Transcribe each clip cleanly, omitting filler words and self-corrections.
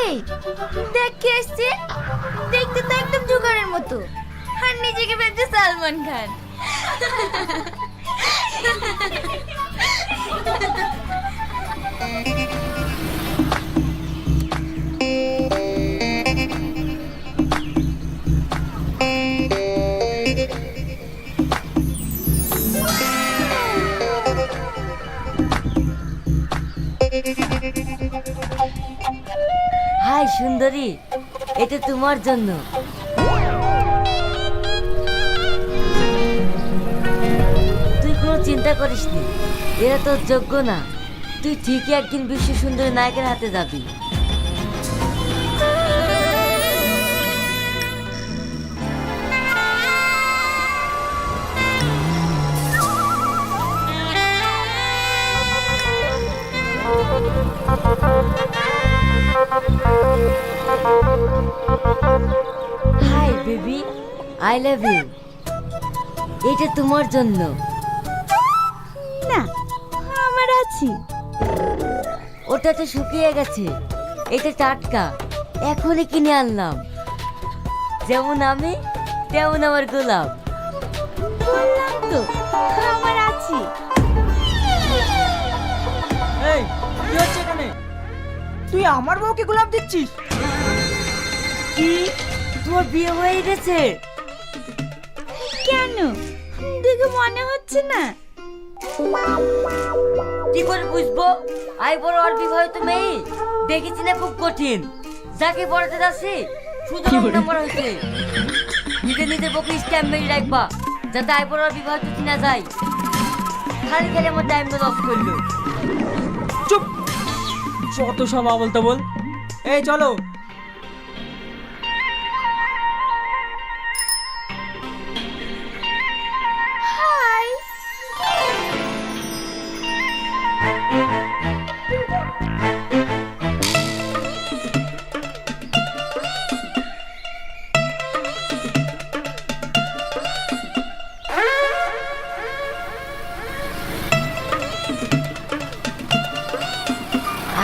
এই দেখ কে এসছে, দেখতে তো একদম জোগাড়ের মতো, আর নিজেকে ভাবছে সালমান খান। হাই সুন্দরী, এটা তোমার জন্য। তুই কোনো চিন্তা করিস নি, এরা তোর যোগ্য না। তুই ঠিকই একদিন বিশ্ব সুন্দরী নায়কের হাতে যাবি। Hi baby, I love you. এটা তোমার জন্য। না, আমার আছে। ওটা তো শুকিয়ে গেছে, এটা টাটকা, এখনই কিনে আনলাম। যেমন আমি তেমন আমার গোলাপ। বললাম তো আমার আছে। এই কি হচ্ছে এখানে? তুই আমার বউকে গোলাপ দিচ্ছিস? কি, তোমার বিয়ে হয়ে গেছে? কেন, দেখে মনে হচ্ছে না? কি করে বুঝবো? আই বড় আর বিবাহিত মেয়ে দেখেছি না, খুব কঠিন। যাকে পড়াতে যাচ্ছি শুধু নম্বর হয়েছে। নিজে নিজে বকে স্ট্যাম্প মেরে রাখবা, যাতে আই বড় আর বিবাহিত চিনা যায়। খালি খালি আমার টাইম লস করলো। চুপ, যত সব আবল তাবল। এই চলো। হাই।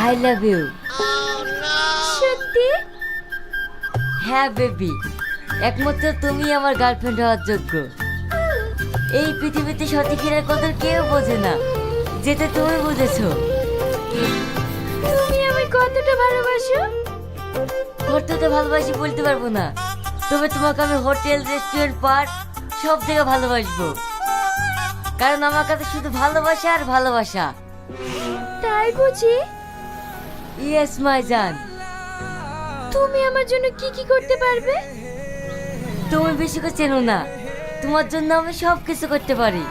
I love you. সত্যি? হ্যাঁ বেবি, একমাত্র তুমি আমার গার্লফ্রেন্ড হওয়ার যোগ্য। এই পৃথিবীতে সতীখিনের কদর কেউ বোঝে না, যেটা তুমি বুঝেছো। তুমি আমায় কতটা ভালোবাসো? কতটা ভালোবাসি বলতে পারবো না, তবে তোমাকে আমি হোটেল, রেস্টুরেন্ট, পার্ক সব থেকে ভালোবাসবো। কারণ আমার কাছে শুধু ভালোবাসা আর ভালোবাসা। তাই বুঝি? ইয়েস মাই জান। তুমি আমার জন্য কি কি করতে পারবে? তুমি বেশি করে চেনো না, তোমার জন্য আমি সব কিছু করতে পারি।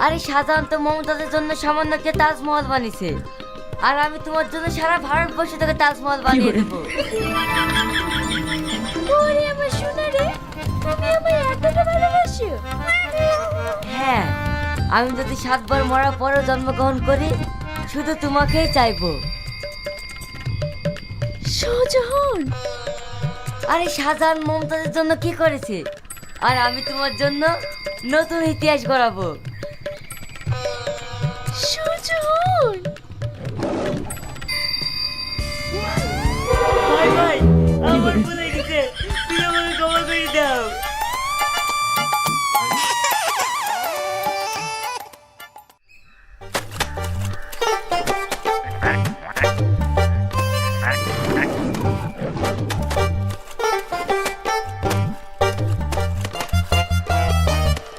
আরে সাধারণত মমতাজের জন্য সামান্য একটা তাজমহল বানিয়েছে, আর আমি তোমার জন্য সারা ভারতবর্ষ থেকে তাজমহল বানিয়ে দেবো। ওরে আমার সোনা রে, তুমি আমায় এতটা ভালোবাসো? হ্যাঁ, আমি যদি 7 বার মরার পরও জন্মগ্রহণ করি, শুধু তোমাকেই চাইবো। শাহজাহান? আরে শাহজাহান মমতাজের জন্য কি করেছে, আর আমি তোমার জন্য নতুন ইতিহাস গড়াবো। শাহজাহান? ভাই ভাই, আমার ভুল হয়ে গেছে, তুই আমাকে ক্ষমা করে দাও।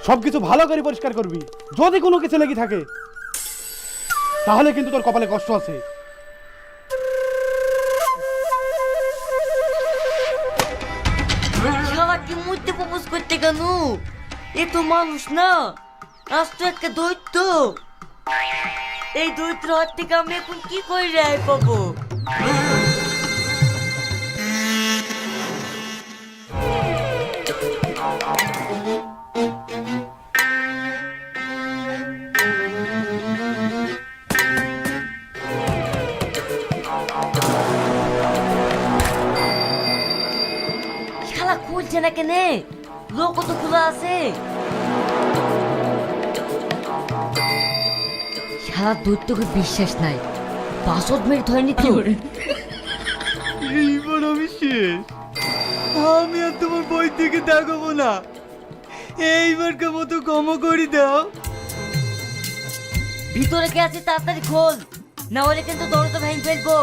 সবকিছু ভালো করে পরিষ্কার করবি। যদি কোনো কিছু লেগে থাকে তাহলে কিন্তু তোর কপালে কষ্ট আছে। শালাকে মধ্যে প্রপোজ করতে কেন? এ তো মানুষ না, আজ তো একটা দৈত্য। এই দৈত্য হাত থেকে আমি এখন কি করে রেহাই পাবো? শালা খুলছে না কেনে? লোক তো খোলা আছে। শালা তোর তোকে বিশ্বাস নাই 5 মিনিট হয়নি তো এইবার আমি শেষ। আমি আর তোমার বই থেকে দেখাবো না। এইবারকার মতো ক্ষমা করে দাও। ভিতরে কে আছে তাড়াতাড়ি খোল, না হলে কিন্তু দরজা ভেঙে ফেলবো।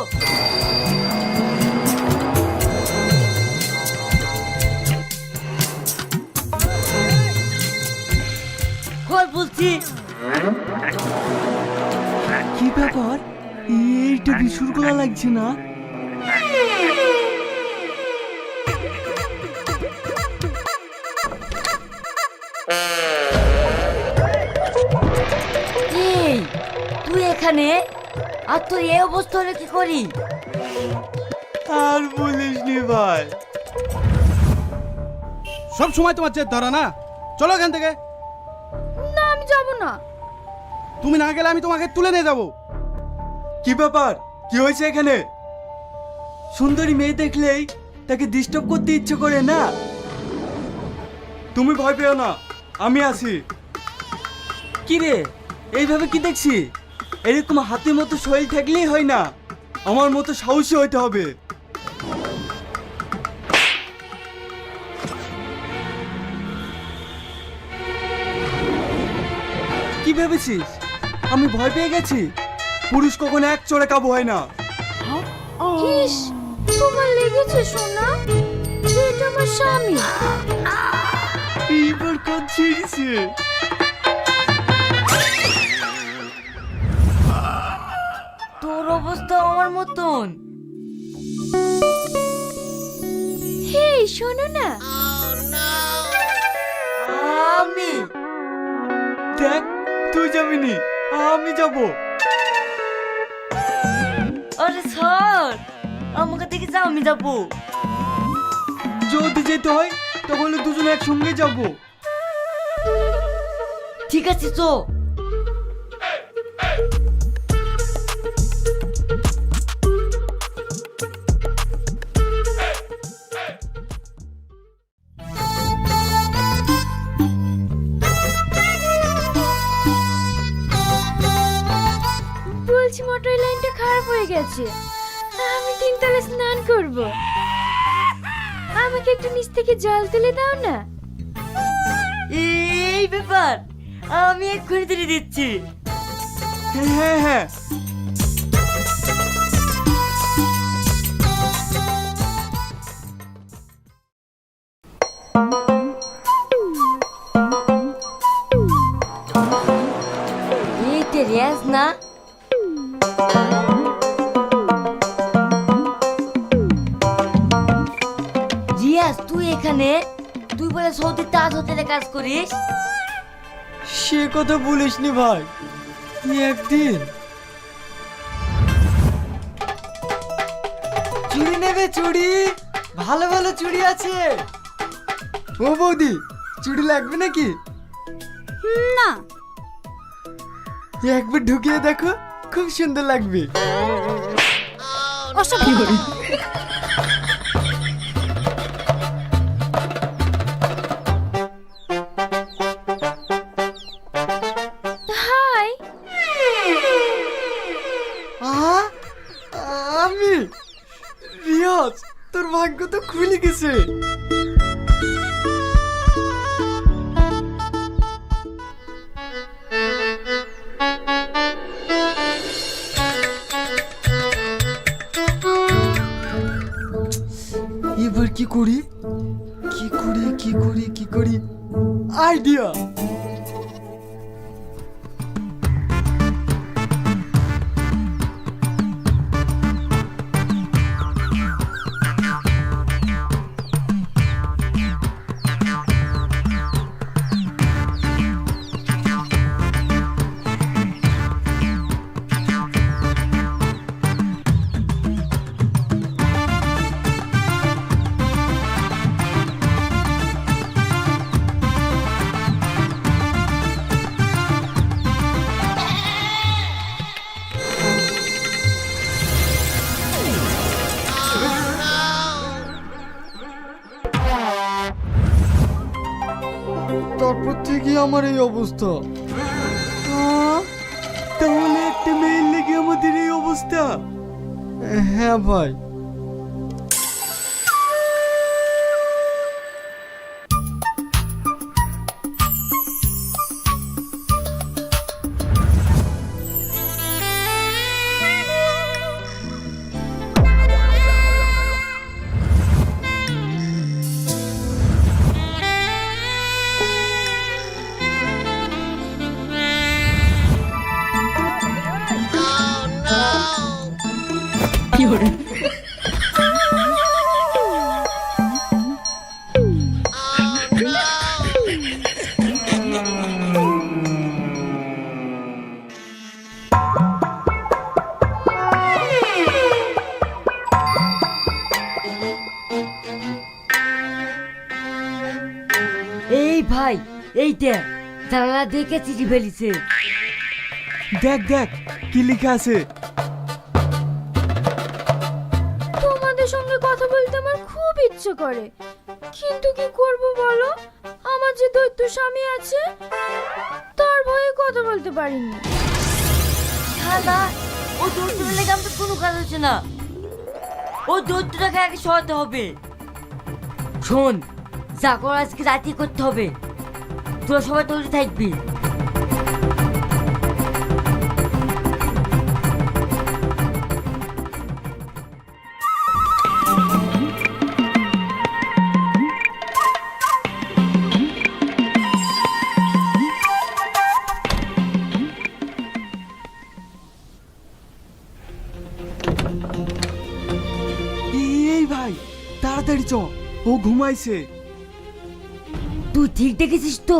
খোল বলছি। কি ব্যাপার, এইটা বিশুর গলা লাগছে না? এই তুই এখানে, আর তোর এই অবস্থা হলে কি করি? আর বলিস নি ভাই। সব সময় তোমার জেদ ধরা না। চলো এখান থেকে। না আমি যাব না। তুমি না গেলে আমি তোমাকে তুলে নিয়ে যাবো। কি ব্যাপার, কি হয়েছে এখানে? সুন্দরী মেয়ে দেখলেই তাকে ডিস্টার্ব করতে ইচ্ছে করে না? তুমি ভয় পেও না, আমি আছি। কি রে, এইভাবে কি দেখছি? এরকম হাতির মতো শরীর থাকলেই হয় না, আমার মতো সাহসী হইতে হবে। কি ভেবেছিস আমি ভয় পেয়ে গেছি? পুরুষ কখনো এক চড়ে কাবু হয় না। ইস, তোমার লেগেছে সোনা? এটা আমার স্বামী। এইবার কাজ ছিড়ছে। তোর অবস্থা আমার মতন। হে শোনো না। আমি দেখ, তুই যাবি নি, আমি যাব। আরে স্যার, আমাকে দেখে যাও, আমি যাবো। যদি যেতে হয় তাহলে দুজনে একসঙ্গে যাব। ঠিক আছে তো। বলছি মোটর লাইনটা খারাপ হয়ে গেছে, আমি 3 তলায় স্নান করব। আমাকে একটু নিচ থেকে জল তুলে দাও না। এই ব্যাপার, আমি এক্ষুনি তুলে দিচ্ছি। হ্যাঁ হ্যাঁ হ্যাঁ। এইটা রেয়াজ না? রিয়াজ তুই এখানে? তুই বলে সৌদি তাজ হোটেলে কাজ করিস? সে কথা বলিস নি ভাই। একদিন চুড়ি নেবে, চুড়ি ভালো ভালো চুড়ি আছে। ও বৌদি, চুড়ি লাগবে নাকি? না। একবার ঢুকিয়ে দেখো, খুব সুন্দর লাগবে। হাই। আমি রিয়াজ, তোর ভাগ্য তো খুলে গেছে। এবার কি করি, কি করি, কি করি, কি করি? আইডিয়া! তারপর থেকে আমার এই অবস্থা। তাহলে না? হ্যাঁ ভাই। এই ভাই, এই দেখ জানালা দেখে চিঠি ফেলিছে। দেখ দেখ কি লেখা আছে। তোমাদের সঙ্গে কথা বলতে আমার খুব ইচ্ছে করে, কিন্তু কি করব বলো, আমার যে দৈত্য স্বামী আছে তার ভয়ে কথা বলতে পারিনি। শালা, ও দৌড়তে লেগে আমাদের কোনো কাজ হচ্ছে না। ও দৌড়টাকে আগে সরাতে হবে। শোন, যা কর আজকে রাতি করতে হবে। তোরা সবাই তৈরি থাকবি। এই ভাই তাড়াতাড়ি চ, ও ঘুমাইছে। তুই ঠিক দেখেছিস তো?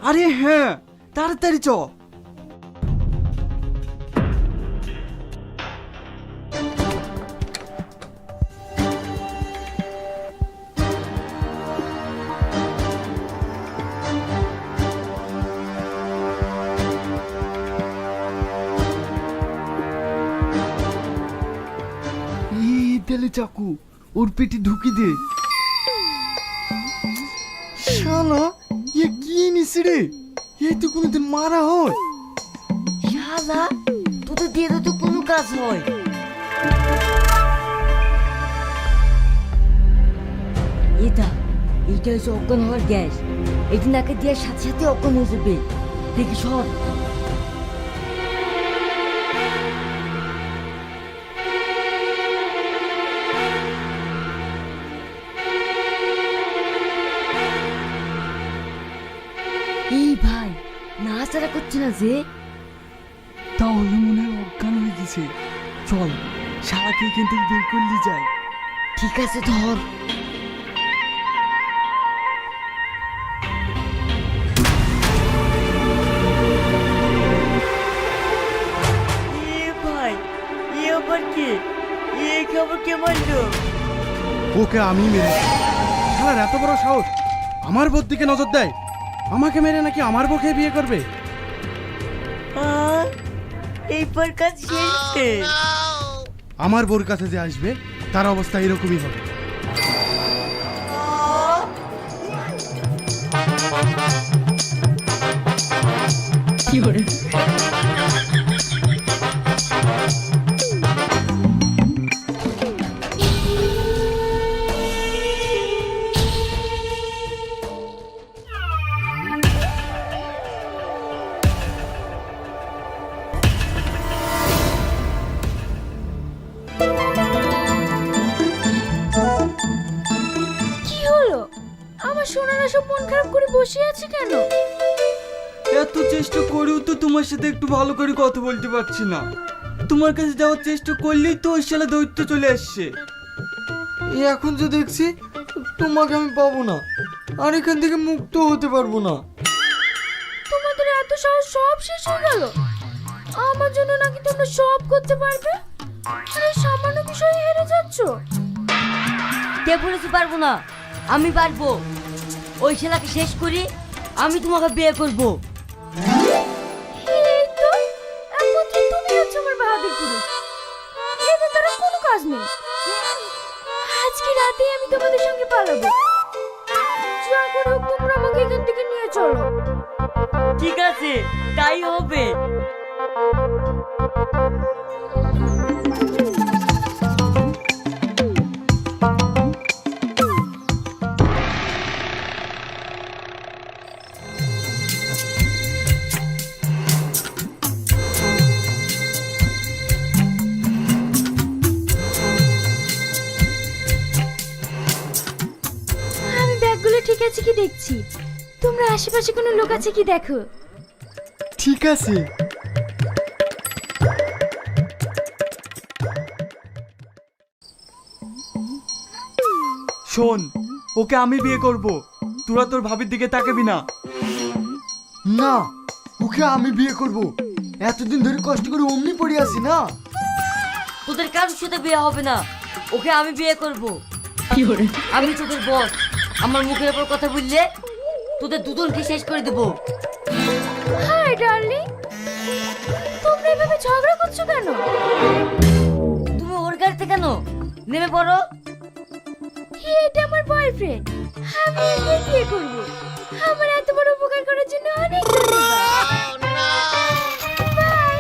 আরে হ্যাঁ, তাড়াতাড়ি চ। তেলে চাকু ওর পেটে ঢুকি দে। শালা, এ কি নিছে রে? এই তো কোনোদিন মারা হয়? শালা, তোদের দিয়ে তো কোনো কাজ হয়। এইটা হচ্ছে অজ্ঞান হওয়ার গ্যাস। এটি নাকে দেওয়ার সাথে সাথে অজ্ঞান হয়ে যাবে। দেখি সর। এই ভাই, নাড়াচাড়া করছে না যে? তাহলে মনে হয় অজ্ঞান হয়ে গেছে। চল, শালাকে এখান থেকে বের করলি যায়। ঠিক আছে, ধর। ভাই, এ আবার কে? এই খবর কে মারলো? ওকে আমি মেরেছি। শালার এত বড় সাহস, আমার বোর দিকে নজর দেয়। আমাকে মেরে নাকি আমার বউকে বিয়ে করবে? এইবার কাজ শেষ। আমার বোর কাছে যে আসবে তার অবস্থা এরকমই হবে। কি করে? কি হলো? আমার সোনারা সব মন খারাপ করে বসে আছে কেন? এত চেষ্টা করেও তো তোমার সাথে একটু ভালো করে কথা বলতে পারছি না। তোমার কাছে যাওয়ার চেষ্টা করলেই তো ওই শালা দৈত্য চলে আসছে। এখন যে দেখছি তোমাকে আমি পাবো না, আর এখান থেকে মুক্ত হতে পারবো না। তোমাদের এত সাহস সব শেষ হয়ে গেল? আমার জন্য নাকি তোমরা সব করতে পারবে, আর এই সামান্য বিষয়ে হেরে যাচ্ছ? কে বলেছি পারবো না? আমি পারবো। ওই ছেলেকে শেষ করি, আমি তোমাকে বিয়ে করবো। এই তো, একমাত্র তুমি হচ্ছে আমার বাহাদুর পুরুষ। এদের দ্বারা কোনো কাজ নেই। আজকে রাতেই আমি তোমাদের সঙ্গে পালাবো। যা করে হোক তোমরা আমাকে এখান থেকে নিয়ে চলো। ঠিক আছে, তাই হবে। লুকোচুকি দেখছি, তোমরা আশেপাশে কোনো লোক আছে কি দেখো। ঠিক আছে। শোন, ওকে আমি বিয়ে করব, তোরা তোর ভাবির দিকে তাকাবি না। না, ওকে আমি বিয়ে করব। এতদিন ধরে কষ্ট করে অমনি পড়ে আছি না। তোদের কারোর সাথে বিয়ে হবে না, ওকে আমি বিয়ে করব। আমি তোদের বস, আমার মুখের উপর কথা বললে তোদের দুজনকে শেষ করে দেবো। হাই ডার্লিং, তোমরা এভাবে ঝগড়া করছো কেন? তুমি ওর গাড়িতে কেন? নেমে পড়ো। এটা আমার বয়ফ্রেন্ড, আমি একে বিয়ে করব। আমার এত বড় উপকার করার জন্য অনেক ধন্যবাদ। বাই।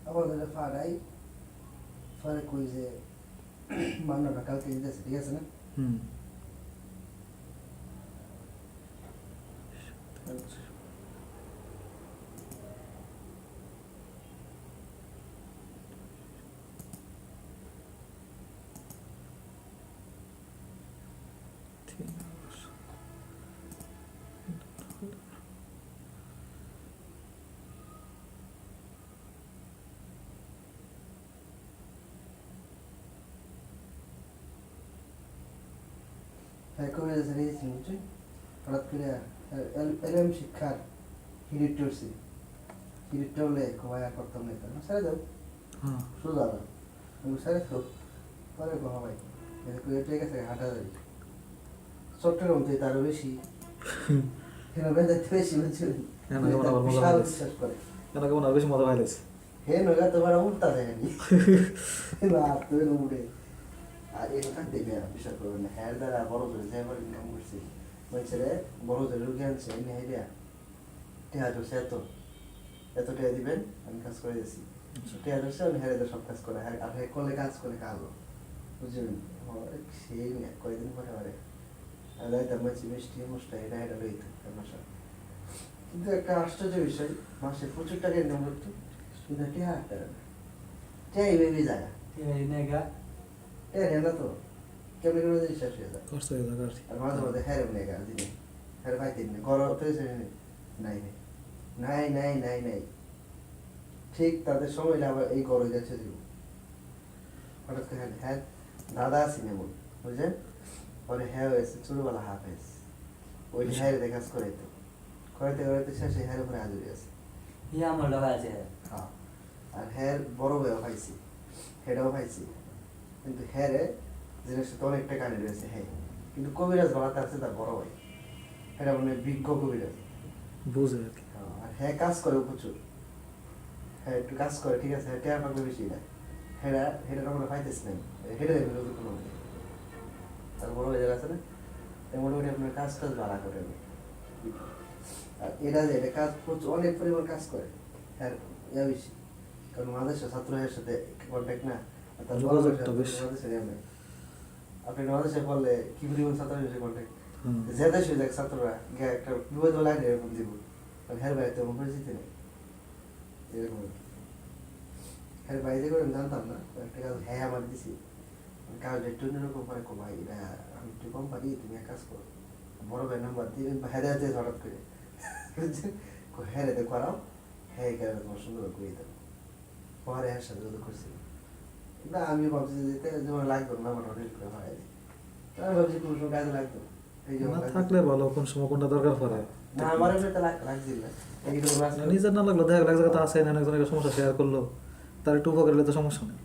আবার ধরে ফাড়াই ফাড়ে কই যে মান্নাটা কালকে দিতেছে, ঠিক আছে না? হ্যাঁ, কবে যাচ্ছে রেখেছি বুঝছি, হঠাৎ করে এলএম শিক্ষার হিরিট টরছি, হিরিট টরলে কমায় করতাম না, তাই না? সারে যাও সোজা না, আমি সারে থাক পরে কমা ভাই ঠিক আছে, হাঁটা যাবে চট্টগ্রাম থেকে তারও বেশি, বেশি বুঝছেন, বিশাল বিশ্বাস করে বেশি মজা পাইলেছে। হে নগা তোমার উল্টা দেয়নি না তুই উঠে আর এটা দেখবে বিশ্বাস করবেন না, হ্যার দ্বারা বড় ধরে যে করে ইনকাম করছি বলছে রে, বড় ধরে রুগী আনছে এনে হেরিয়া টেহা ধরছে এত এত টেহা দিবেন, আমি কাজ করে দিয়েছি টেহা ধরছে, আমি হেরে সব কাজ করে আর হে করলে কাজ করে কালো বুঝলেন, সেই কয়েকদিন পরে পারে আর যাইতাম বলছি মিষ্টি মুষ্টা এটা এটা লইতে বাসা। কিন্তু একটা আশ্চর্য বিষয়, মাসে প্রচুর টাকা ইনকাম করতো, কিন্তু টেহা একটা টেহা এইভাবেই যায় না তো কেমনি করে শেষ হয়ে যায়, কষ্ট হয়ে যাবে আর কি। আর মাঝে মাঝে হ্যাঁ মনে গা দিনে হ্যাঁ পাইতেন না ঘর নাই নাই নাই নাই নাই ঠিক তাদের সময় আবার এই গড় হয়ে যাচ্ছে দিব হঠাৎ করে হ্যাঁ হ্যাঁ দাদা আছি না বল বুঝলেন, পরে হ্যাঁ হয়েছে ছোটবেলা হাফেজ ওই হ্যাঁ কাজ করাইতো করাইতে করাইতে শেষে হ্যাঁ উপরে হাজির আছে আমার লগা আছে। হ্যাঁ, আর হ্যাঁ বড় বইও পাইছি, হেডাও পাইছি, কিন্তু হ্যাঁ রে জিনিসটা তো অনেকটা কানে রয়েছে হ্যাঁ, কিন্তু কবিরাজ বানাতে আছে তার বড় ভাই, এটা মানে বিজ্ঞ কবিরাজ বুঝে আর কি। আর হ্যাঁ কাজ করে প্রচুর, হ্যাঁ একটু কাজ করে ঠিক আছে, হ্যাঁ টেয়া পাকবে বেশি না, হেরা হেটা আমরা পাইতেছি না, হেটা দেখবেন কোনো আর বড় ভাই যারা আছে না মোটামুটি আপনার কাজ টাজ ভাড়া করে, আর এরা যে এটা কাজ প্রচুর অনেক পরিমাণ কাজ করে হ্যাঁ ইয়া বেশি, কারণ মাদ্রাসা ছাত্রের সাথে কন্ট্যাক্ট না, আর তার বড় যোগাযোগটা বেশি। আপনি মাদ্রাসায় পড়লে কি পরিমাণ ছাত্রের সাথে কন্ট্যাক্ট, যে দেশে যাক ছাত্ররা গিয়ে একটা বিপদ লাগে এরকম জীবন, আর হ্যাঁ ভাই তেমন পরিচিত নেই এরকম, হ্যাঁ ভাই যে করে আমি জানতাম না, একটা কাজ হ্যাঁ আমার দিছি কাজ একটু অন্যরকম করে ভাই এটা আমি একটু কম পারি, তুমি এক কাজ করো বড় ভাই নাম্বার দিয়ে হ্যাঁ দিয়ে হঠাৎ করে হ্যাঁ রেতে করাও, হ্যাঁ কেন তোমার সুন্দর করে দেবো পরে হ্যাঁ সাথে যদি করছি না, আমি ভাবছি যেতে যেমন লাগতো না আমার হোটেল করে হয়, আমি ভাবছি কোনো সময় কাজে লাগতো এই যে না থাকলে ভালো, কোন সময় কোনটা দরকার পড়ে। না আমার এমনিতে লাগছিল না এইরকম নিজের না লাগলো দেখা গেল এক জায়গাতে আছে না, একজনের সমস্যা শেয়ার করলো, তার একটু উপকার হলে তো সমস্যা নেই।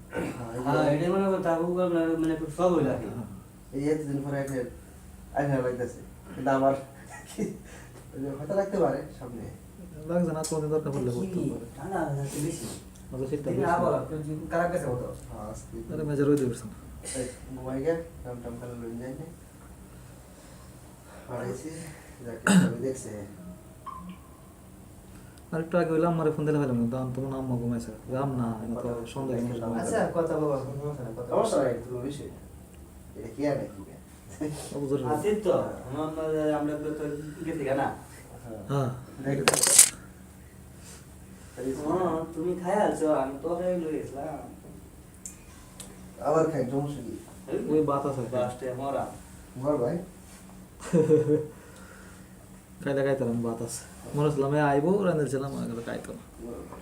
এই এতদিন পরে আইনা লাগতেছে, কিন্তু আমার হয়তো লাগতে পারে সামনে। লাগছে না, কোনদিন দরকার পড়লে করতে পারে। আমাদের শীতটা বেশি। আজকে আরে মেজে রোদ উঠছে না। ঘুমাই গে টাম টাম খেলা লইন যাই না হারাইছি, যাকে আমি দেখছে আর একটু আগে হইলাম আমার ফোন দিলে ফেলাম, তখন তোমার আম্মা ঘুমাইছে, রাম না এটা তো সন্ধ্যা আচ্ছা কথা বাবা সমস্যা নাই, তুমি বেশি এটা কি আর নাকি হ্যাঁ তুমি খাই আছো, আমি তো হয়ে গেছিলাম আবার খাই সমস্যা কি ওই বাত আছে লাস্টে মরা ঘর ভাই খাইতে খাইতাম বাত আছে, মনে হচ্ছিলাম আইবো রাঁধেছিলাম খাইতো না।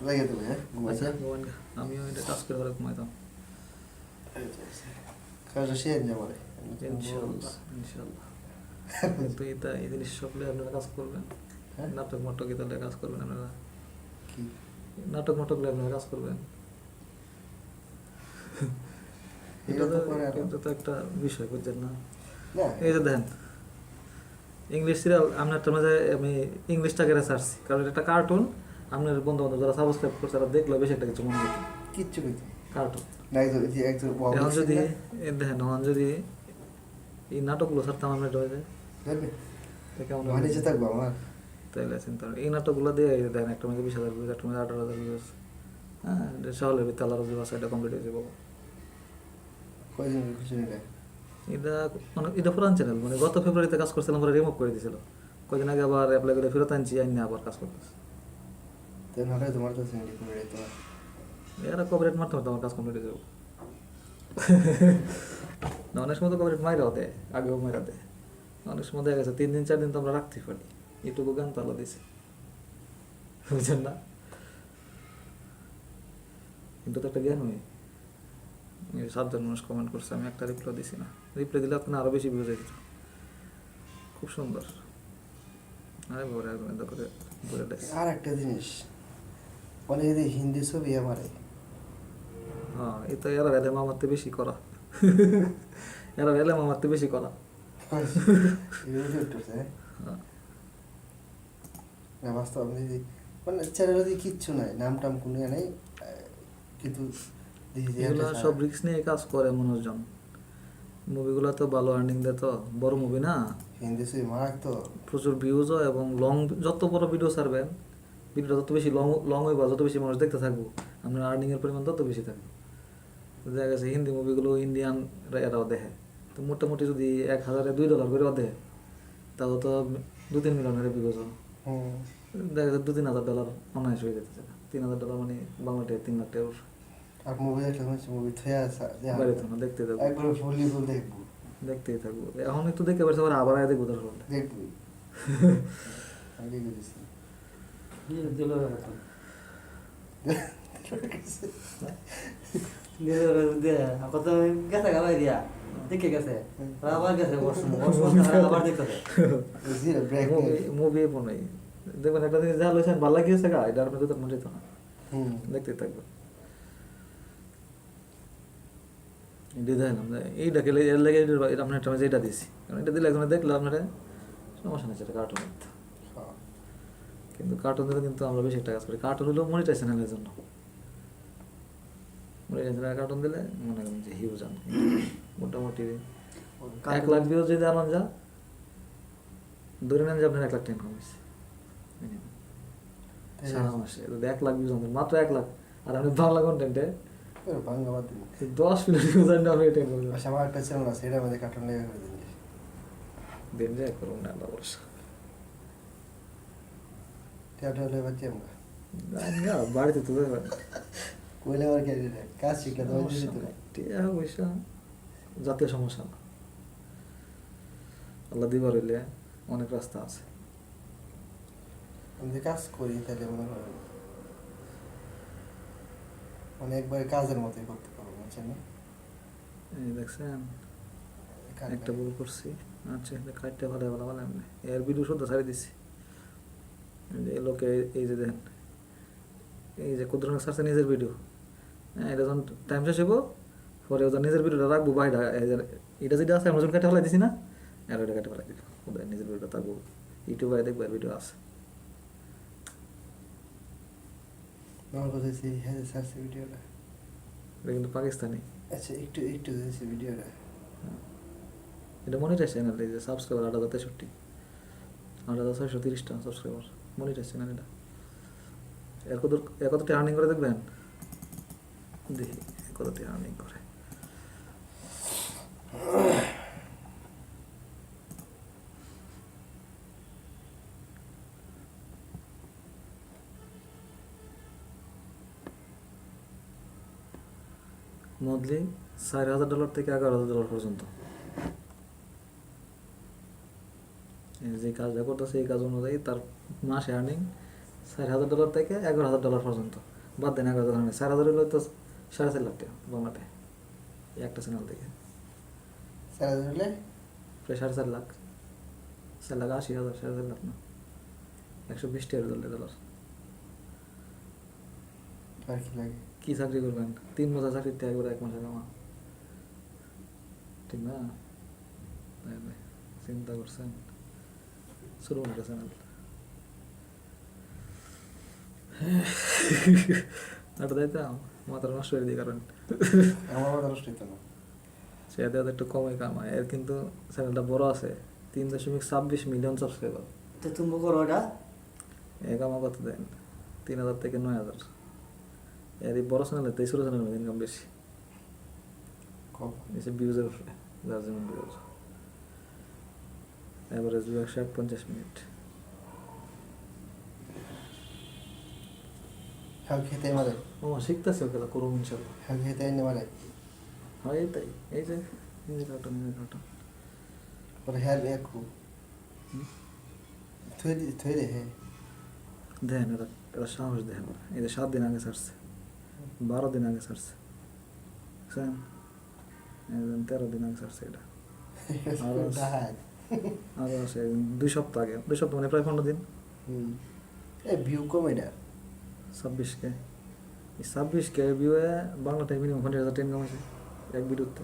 লাগে তুমি ঘুমাইছে আচ্ছা ঘুমান গা, আমিও এটা কাজ করে ঘরে ঘুমাইতাম। কাজটা শেষ যা বলে ইনশাআল্লাহ ইনশাআল্লাহ। কিন্তু এটা এই জিনিস সবলে আপনারা কাজ করবেন, হ্যাঁ? নাটক মাটক এটা কাজ করবেন আপনারা, কি নাটক মাটক আপনারা কাজ করবেন। এটা তো করে আর এটা তো একটা বিষয় বুঝছেন না। না এই যে দেখেন ইংলিশ সিরিয়াল আপনার মাঝে আমি ইংলিশটাকে সার্চছি, কারণ এটা একটা কার্টুন। আপনার বন্ধু বান্ধব যারা সাবস্ক্রাইব করছে তারা দেখলে বেশি একটা কিছু মনে করতো কিচ্ছু কইতে কার্টুন। না, একজন এখন যদি দেখেন এখন যদি এই নাটকগুলো ছাড়তাম আমরা এটা হয়ে যায় জানবে কেমন মানে যে থাকবো আমার তাইলে চিন্তা করেন। এই নাটকগুলো দিয়ে দেখেন একটা মাঝে 20,000 ভিউজ, একটা মাঝে 18,000 ভিউজ। হ্যাঁ এটা শহরের ভিতরে আল্লাহ রবি বাসা এটা কমপ্লিট হয়ে যাবো। কয়জন খুশি নিলে এটা মানে এটা পুরান চ্যানেল, মানে গত ফেব্রুয়ারিতে কাজ করছিলাম পরে রিমুভ করে দিয়েছিল, কদিন আগে আবার অ্যাপ্লাই করে ফেরত আনছি, আইনি আবার কাজ করতেছে। তো নাটক তোমার তো সিনেরি করে তোমার এরা কভারেট মারতে মারতে আমার কাজ কমপ্লিট হয়ে যাবো। না অনেক সময় তো কভারেট মাইরাও দেয়, আগেও মাইরা দেয়। অনেক সময় দেখা গেছে 3 দিন 4 দিন তো আমরা রাখতেই পারি, এটুকু গান তো আল্লাহ দিছে বুঝছেন না। কিন্তু তো একটা জ্ঞান হয় 7 জন মানুষ কমেন্ট করছে, আমি একটা রিপ্লাই দিছি না, রিপ্লাই দিলে আপনার আরো বেশি ভিউজ যেত। খুব সুন্দর। আরে বড় একদম এটা করে করে দেয়। আর একটা জিনিস অনেক যদি হিন্দি ছবি আমারে হ্যাঁ এটা এরা এলে মামাতে বেশি করা, এরা এলে মামাতে বেশি করা। হ্যাঁ। না বাস্তব আমি যদি মানে চ্যানেল যদি কিচ্ছু নাই নাম টাম কোনো নাই কিন্তু দেখি যে এগুলো একটা সব রিস্ক নিয়ে কাজ করে মানুষজন। মুভিগুলো তো ভালো আর্নিং দেয়, তো বড় মুভি না, হিন্দি ছবি মারাক তো প্রচুর ভিউজ হয় এবং লং, যত বড় ভিডিও ছাড়বেন ভিডিওটা যত বেশি লং হইব, যত বেশি মানুষ দেখতে থাকবো আপনার আর্নিংয়ের পরিমাণ তত বেশি থাকবে। দেখা গেছে হিন্দি মুভিগুলো ইন্ডিয়ান এরাও দেখে, তো মোটামুটি যদি $1,000 করেও দেখে তাহলে তো 2-3 মিলিয়নের ভিউজ হবে। দেখা যাচ্ছে $2-3,000 অনায়াস হয়ে যেতেছে। $3,000 মানে বাংলাতে 3 লাখ টাকা আর মুভি দেখলে মুভি থয়ে আছে বাড়িতে না, দেখতে থাকবো একবার ফুলি ফুল দেখবো দেখতেই থাকবো। এখন একটু দেখতে পারছি, আবার আবার দেখবো তার ফলে। দেখবি আমি দেখে দিছি কত গেছে গাবাই দিয়া দেখে গেছে আবার গেছে আবার দেখতেছে জিরো ব্রেক মুভি বনাই দেখবেন একটা জিনিস যা লইছেন ভালো লাগিয়েছে গা, এটার মধ্যে তো মনে যেত না, দেখতেই থাকবে। দেখলাম এইটা খেলে এর লাগে আপনার একটা যেটা দিছি, কারণ এটা দিলে একজনে দেখলে আপনারা সমস্যা নেই, সেটা কার্টুন। কিন্তু কার্টুন দিলে কিন্তু আমরা বেশি একটা কাজ করি, কার্টুন হলেও মনিটাইজ চ্যানেলের জন্য। মনিটাইজ কার্টুন দিলে মনে করেন যে হিউজ আন, মোটামুটি 1 লাখ ভিউজ যদি আনান যা ধরে নেন যে আপনার 1 লাখ টাকা কমেছে সারা মাসে। যদি 1 লাখ ভিউজ আনেন, মাত্র 1 লাখ, আর আপনি বাংলা কন্টেন্টে ভাঙ্গা বাদ দিন 10 মিনিট ভিউজ আনলে আপনি এটা করবেন। আচ্ছা আমার একটা চ্যানেল আছে এটার মধ্যে কার্টুন লেগে করে দিন দিন যায় করুন না আল্লাহ ভরসা। টিয়াটা লেগে বাচ্চা আমরা না বাড়িতে তো কইলে আর কে কাজ শিখলে তো দিছি তো টিয়া পয়সা জাতীয় সমস্যা না, আল্লাহ দিবার হইলে অনেক রাস্তা আছে। আমি যে কাজ করি তাহলে মনে করেন অনেকবার কাজের মতোই করতে পারবো বুঝছেন না এই দেখছেন একটা ভুল করছি, আচ্ছা কাটতে ভালো ভালো ভালো এমনি এর ভিডিও শুদ্ধ ছাড়ি দিছি। এই লোকে এই যে দেখেন এই যে কুদ্রন সারছে নিজের ভিডিও, হ্যাঁ এটা যখন টাইম শেষ হইব পরে ওদের নিজের ভিডিওটা রাখবো বাইরে এটা যেটা আছে অ্যামাজন কাটে ফেলাই দিছি না, আর ওইটা কাটে ফেলাই দিব, ওদের নিজের ভিডিও থাকবো, ইউটিউবে দেখবো ভিডিও আছে। আমার কথা হচ্ছে হ্যাঁ সার্চ ভিডিওটা, এটা কিন্তু পাকিস্তানি। আচ্ছা একটু একটু দেখছি ভিডিওটা। এটা মনিটাইজ চ্যানেল, এই যে সাবস্ক্রাইবার 8,063, 8,630টা সাবস্ক্রাইবার, মনিটাইজ চ্যানেল এটা। কতটা আর্নিং করে দেখবেন, দেখি কতটা আর্নিং করে। মন্থলি $4,000 থেকে $11,000 পর্যন্ত। যে কাজটা করতেছে এই কাজ অনুযায়ী তার মাসে আর্নিং $4,000 থেকে $11,000 পর্যন্ত। বাদ দেন 11,000, 4,000 হলে তো 4.5 লাখ টাকা বাংলাতে, এই একটা চ্যানেল থেকে স্যার হলে প্রায় 4.5 লাখ, 4,80,000, 4.5 লাখ না, 120 টাকা ডলার। আর কি লাগে? কি চাকরি করবেন, 3 বছর চাকরির থেকে একবার 1 মাসে কামা, ঠিক না? চিন্তা করছেন, শুরু একটা চ্যানেল। একটা দিতাম মাথার নষ্ট করে দিই, কারণ আমার মাথা নষ্ট হইতো না। সে এত একটু কমই কামায়, এর কিন্তু চ্যানেলটা বড় আছে, 3.26 মিলিয়ন সাবস্ক্রাইবার। তো তুমি করো ওটা, এ কামা কত দেন, 3,000 থেকে 9,000। এর এই বড় চ্যানেলের তেই ছোটো চ্যানেলের ইনকাম বেশি, কম বেশি ভিউজের উপরে, যার যেমন ভিউজ। Average view 151 minute. হ্যাঁ খেতে মারে, ও শিখতেছে, ওগুলো করুন ইনশাল্লাহ। হ্যাঁ খেতে এনে মারে, হয় তাই, এই যে নিজে কার্টুন, নিজে কার্টুন। ওর হ্যাঁ একু থই দে হ্যাঁ দেখেন এরা, এরা সাহস দেখেন, এই যে 7 দিন আগে ছাড়ছে, 12 দিন আগে ছাড়ছে, বুঝছেন? 13 দিন আগে ছাড়ছে এটা। আরও আছে 2 সপ্তাহ আগে, 2 সপ্তাহ মানে প্রায় 15 দিন। এই ভিউ কম এটা 26K, এই 26K ভিউয়ে বাংলা টাইম মিনিমাম 50,000 টাকা ইনকাম হয়েছে এক ভিডিওতে।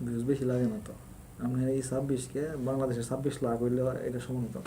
ভিউজ বেশি লাগে না তো, আমি এই 26K বাংলাদেশে 26 লাখ হইলে এটা সমান হতো।